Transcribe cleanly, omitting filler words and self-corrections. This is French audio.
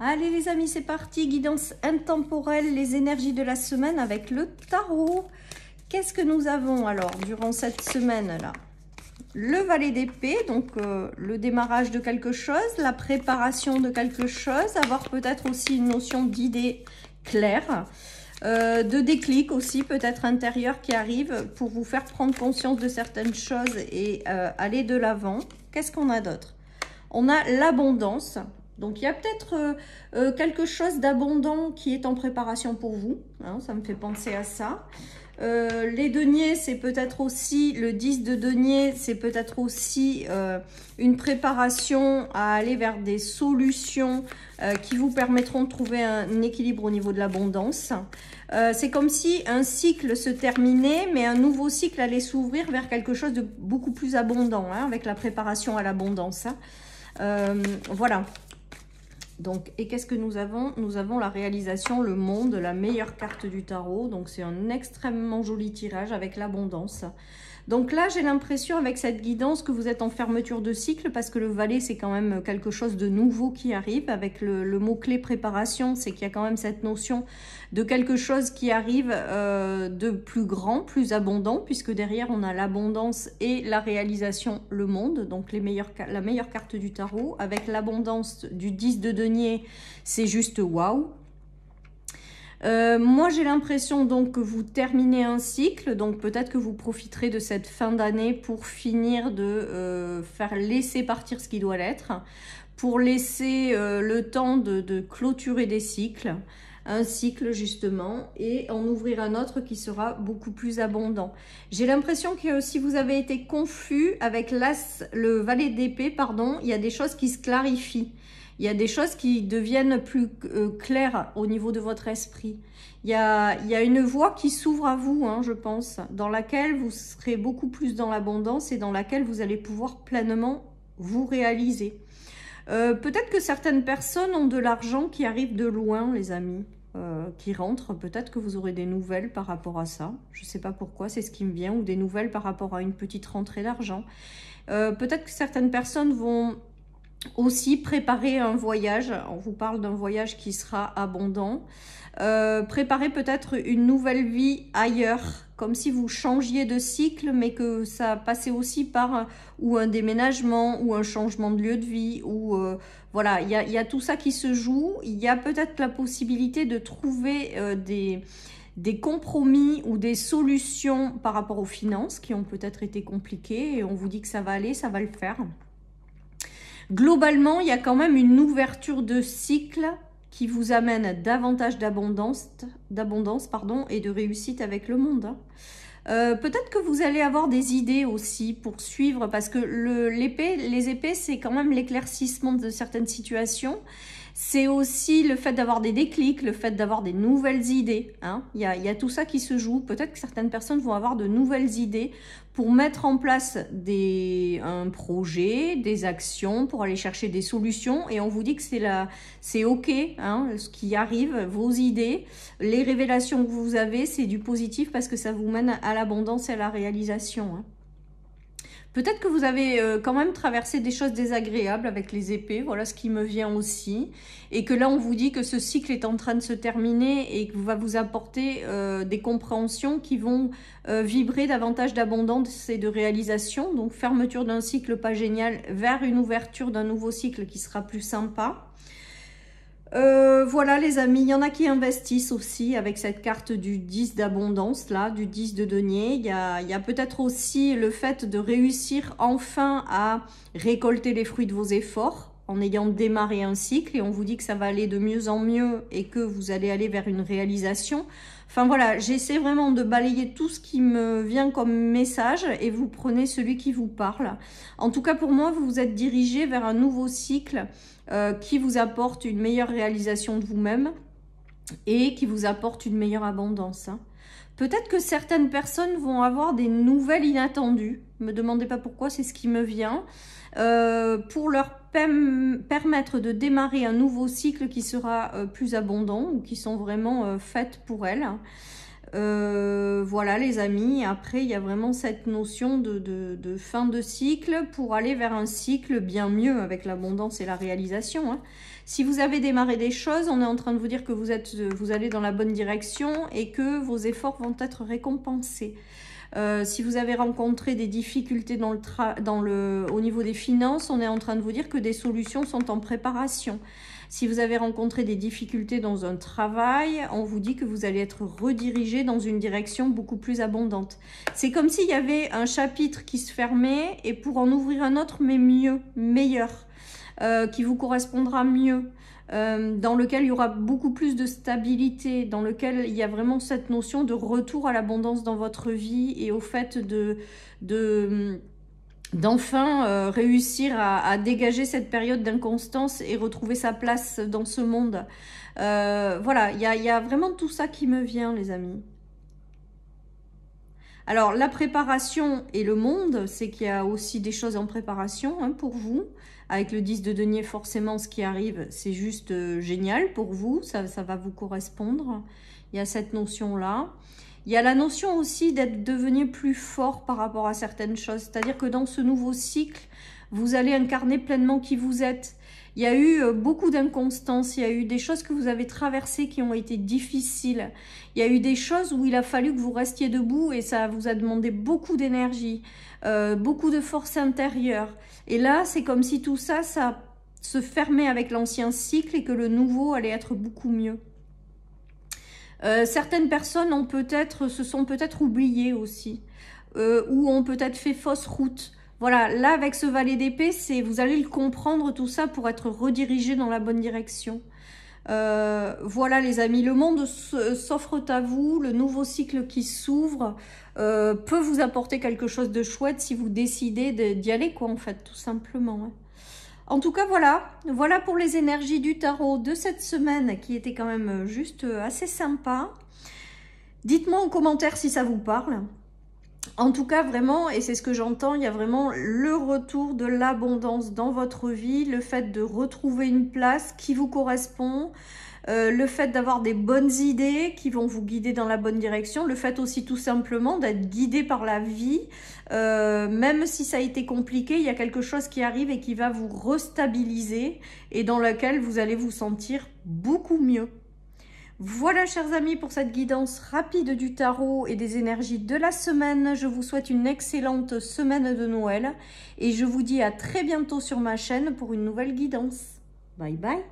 Allez les amis, c'est parti, guidance intemporelle, les énergies de la semaine avec le tarot. Qu'est-ce que nous avons alors durant cette semaine-là? Le valet d'épée, donc le démarrage de quelque chose, la préparation de quelque chose, avoir peut-être aussi une notion d'idée claire, de déclic aussi peut-être intérieur qui arrive pour vous faire prendre conscience de certaines choses et aller de l'avant. Qu'est-ce qu'on a d'autre? On a l'abondance. Donc, il y a peut-être quelque chose d'abondant qui est en préparation pour vous. Hein, ça me fait penser à ça. Les deniers, c'est peut-être aussi, le 10 de denier, c'est peut-être aussi une préparation à aller vers des solutions qui vous permettront de trouver un équilibre au niveau de l'abondance. C'est comme si un cycle se terminait, mais un nouveau cycle allait s'ouvrir vers quelque chose de beaucoup plus abondant, hein, avec la préparation à l'abondance. Hein. Voilà. Donc, et qu'est-ce que nous avons? Nous avons la réalisation, le monde, la meilleure carte du tarot. Donc, c'est un extrêmement joli tirage avec l'abondance. Donc là, j'ai l'impression avec cette guidance que vous êtes en fermeture de cycle parce que le valet, c'est quand même quelque chose de nouveau qui arrive. Avec le mot-clé préparation, c'est qu'il y a quand même cette notion de quelque chose qui arrive de plus grand, plus abondant, puisque derrière, on a l'abondance et la réalisation, le monde. Donc la meilleure carte du tarot. Avec l'abondance du 10 de denier, c'est juste waouh. Moi, j'ai l'impression donc que vous terminez un cycle, donc peut-être que vous profiterez de cette fin d'année pour finir de faire laisser partir ce qui doit l'être, pour laisser le temps de clôturer des cycles, un cycle justement, et en ouvrir un autre qui sera beaucoup plus abondant. J'ai l'impression que si vous avez été confus avec le valet d'épée, pardon, il y a des choses qui se clarifient. Il y a des choses qui deviennent plus claires au niveau de votre esprit. Il y a une voie qui s'ouvre à vous, hein, je pense, dans laquelle vous serez beaucoup plus dans l'abondance et dans laquelle vous allez pouvoir pleinement vous réaliser. Peut-être que certaines personnes ont de l'argent qui arrive de loin, les amis, qui rentre. Peut-être que vous aurez des nouvelles par rapport à ça. Je ne sais pas pourquoi, c'est ce qui me vient, ou des nouvelles par rapport à une petite rentrée d'argent. Peut-être que certaines personnes vont aussi préparer un voyage. On vous parle d'un voyage qui sera abondant. Préparer peut-être une nouvelle vie ailleurs, comme si vous changiez de cycle, mais que ça passait aussi par ou un déménagement ou un changement de lieu de vie. Ou voilà, il y a tout ça qui se joue. Il y a peut-être la possibilité de trouver des compromis ou des solutions par rapport aux finances qui ont peut-être été compliquées. Et on vous dit que ça va aller, ça va le faire. Globalement, il y a quand même une ouverture de cycle qui vous amène davantage d'abondance et de réussite avec le monde. Peut-être que vous allez avoir des idées aussi pour suivre, parce que les épées, c'est quand même l'éclaircissement de certaines situations. C'est aussi le fait d'avoir des déclics, le fait d'avoir des nouvelles idées. Hein. Il y a tout ça qui se joue. Peut-être que certaines personnes vont avoir de nouvelles idées pour mettre en place un projet, des actions, pour aller chercher des solutions. Et on vous dit que c'est OK, hein, ce qui arrive, vos idées, les révélations que vous avez, c'est du positif parce que ça vous mène à l'abondance et à la réalisation. Hein. Peut-être que vous avez quand même traversé des choses désagréables avec les épées, voilà ce qui me vient aussi. Et que là, on vous dit que ce cycle est en train de se terminer et que va vous apporter des compréhensions qui vont vibrer davantage d'abondance et de réalisation. Donc, fermeture d'un cycle pas génial vers une ouverture d'un nouveau cycle qui sera plus sympa. Voilà les amis, il y en a qui investissent aussi avec cette carte du 10 d'abondance, là, du 10 de denier. Il y a peut-être aussi le fait de réussir enfin à récolter les fruits de vos efforts en ayant démarré un cycle, et on vous dit que ça va aller de mieux en mieux et que vous allez aller vers une réalisation. Enfin voilà, j'essaie vraiment de balayer tout ce qui me vient comme message et vous prenez celui qui vous parle. En tout cas pour moi, vous vous êtes dirigé vers un nouveau cycle qui vous apporte une meilleure réalisation de vous-même et qui vous apporte une meilleure abondance. Hein. Peut-être que certaines personnes vont avoir des nouvelles inattendues. Ne me demandez pas pourquoi, c'est ce qui me vient. Pour leur permettre de démarrer un nouveau cycle qui sera plus abondant ou qui sont vraiment faites pour elles. Voilà les amis, après il y a vraiment cette notion de fin de cycle pour aller vers un cycle bien mieux avec l'abondance et la réalisation. Hein. Si vous avez démarré des choses, on est en train de vous dire que vous allez dans la bonne direction et que vos efforts vont être récompensés. Si vous avez rencontré des difficultés au niveau des finances, on est en train de vous dire que des solutions sont en préparation. Si vous avez rencontré des difficultés dans un travail, on vous dit que vous allez être redirigé dans une direction beaucoup plus abondante. C'est comme s'il y avait un chapitre qui se fermait et pour en ouvrir un autre, mais mieux, meilleur, qui vous correspondra mieux. Dans lequel il y aura beaucoup plus de stabilité, dans lequel il y a vraiment cette notion de retour à l'abondance dans votre vie et au fait d'enfin réussir à dégager cette période d'inconstance et retrouver sa place dans ce monde. Voilà, il y a vraiment tout ça qui me vient, les amis. Alors, la préparation et le monde, c'est qu'il y a aussi des choses en préparation hein, pour vous. Avec le 10 de denier, forcément, ce qui arrive, c'est juste génial pour vous. Ça va vous correspondre. Il y a cette notion-là. Il y a la notion aussi d'être devenu plus fort par rapport à certaines choses. C'est-à-dire que dans ce nouveau cycle, vous allez incarner pleinement qui vous êtes. Il y a eu beaucoup d'inconstance, il y a eu des choses que vous avez traversées qui ont été difficiles. Il y a eu des choses où il a fallu que vous restiez debout et ça vous a demandé beaucoup d'énergie, beaucoup de force intérieure. Et là, c'est comme si tout ça, ça se fermait avec l'ancien cycle et que le nouveau allait être beaucoup mieux. Certaines personnes se sont peut-être oubliées aussi, ou ont peut-être fait fausse route. Voilà, là avec ce valet d'épée, vous allez le comprendre tout ça pour être redirigé dans la bonne direction. Voilà les amis, le monde s'offre à vous, le nouveau cycle qui s'ouvre peut vous apporter quelque chose de chouette si vous décidez d'y aller quoi en fait, tout simplement. Hein. En tout cas, voilà pour les énergies du tarot de cette semaine qui était quand même juste assez sympa. Dites-moi en commentaire si ça vous parle. En tout cas, vraiment, et c'est ce que j'entends, il y a vraiment le retour de l'abondance dans votre vie, le fait de retrouver une place qui vous correspond, le fait d'avoir des bonnes idées qui vont vous guider dans la bonne direction, le fait aussi tout simplement d'être guidé par la vie, même si ça a été compliqué, il y a quelque chose qui arrive et qui va vous restabiliser et dans lequel vous allez vous sentir beaucoup mieux. Voilà chers amis pour cette guidance rapide du tarot et des énergies de la semaine. Je vous souhaite une excellente semaine de Noël et je vous dis à très bientôt sur ma chaîne pour une nouvelle guidance. Bye bye.